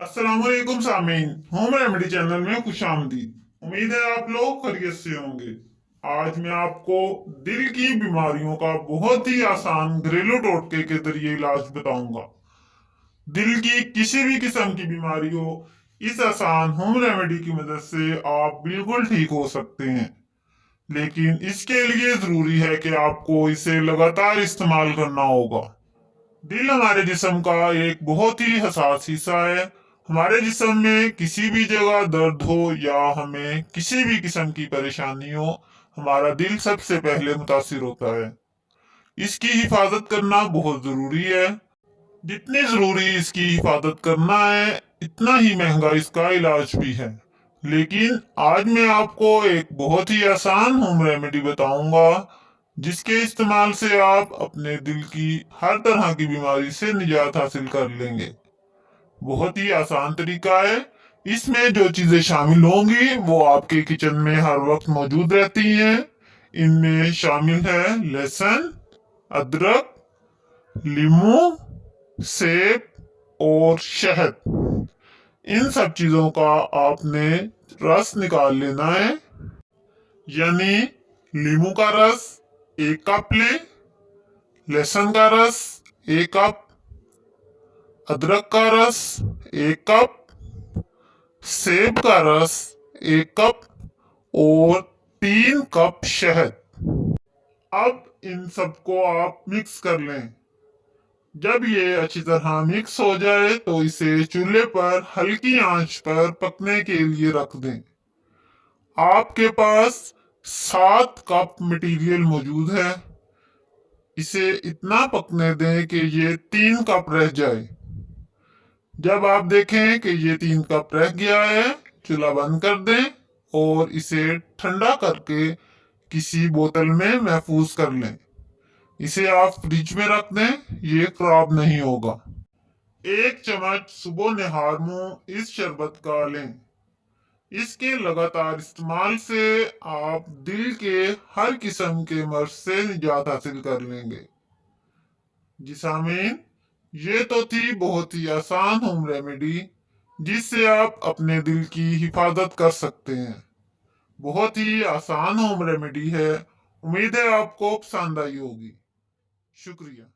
अस्सलाम वालेकुम सामीन, होम रेमेडी चैनल में खुश आमदीद। उम्मीद है आप लोग खैरियत से होंगे। आज मैं आपको दिल की बीमारियों का बहुत ही आसान घरेलू टोटके के जरिए इलाज बताऊंगा। दिल की किसी भी किस्म की बीमारी हो, इस आसान होम रेमेडी की मदद से आप बिल्कुल ठीक हो सकते हैं। लेकिन इसके लिए जरूरी है कि आपको इसे लगातार इस्तेमाल करना होगा। दिल हमारे जिस्म का एक बहुत ही हसास हिस्सा है। हमारे जिस्म में किसी भी जगह दर्द हो या हमें किसी भी किस्म की परेशानी हो, हमारा दिल सबसे पहले मुतासिर होता है। इसकी हिफाजत करना बहुत जरूरी है। जितनी जरूरी इसकी हिफाजत करना है, इतना ही महंगा इसका इलाज भी है। लेकिन आज मैं आपको एक बहुत ही आसान होम रेमेडी बताऊंगा, जिसके इस्तेमाल से आप अपने दिल की हर तरह की बीमारी से निजात हासिल कर लेंगे। बहुत ही आसान तरीका है। इसमें जो चीजें शामिल होंगी वो आपके किचन में हर वक्त मौजूद रहती हैं। इनमें शामिल है लहसुन, अदरक, लीमू, सेब और शहद। इन सब चीजों का आपने रस निकाल लेना है। यानी लीमू का रस 1 कप लें, लहसुन का रस 1 कप, अदरक का रस 1 कप, सेब का रस 1 कप और 3 कप शहद। अब इन सबको आप मिक्स कर लें। जब ये अच्छी तरह मिक्स हो जाए तो इसे चूल्हे पर हल्की आंच पर पकने के लिए रख दें। आपके पास 7 कप मटेरियल मौजूद है। इसे इतना पकने दें कि ये 3 कप रह जाए। जब आप देखें कि ये 3 कप रह गया है, चूल्हा बंद कर दें और इसे ठंडा करके किसी बोतल में महफूज कर लें। इसे आप फ्रिज में रख दें, ये खराब नहीं होगा। 1 चम्मच सुबह निहार मुंह इस शरबत का लें। इसके लगातार इस्तेमाल से आप दिल के हर किस्म के मर्ज से निजात हासिल कर लेंगे। जी सामीन, ये तो थी बहुत ही आसान होम रेमेडी, जिससे आप अपने दिल की हिफाजत कर सकते हैं। बहुत ही आसान होम रेमेडी है। उम्मीद है आपको पसंद आई होगी। शुक्रिया।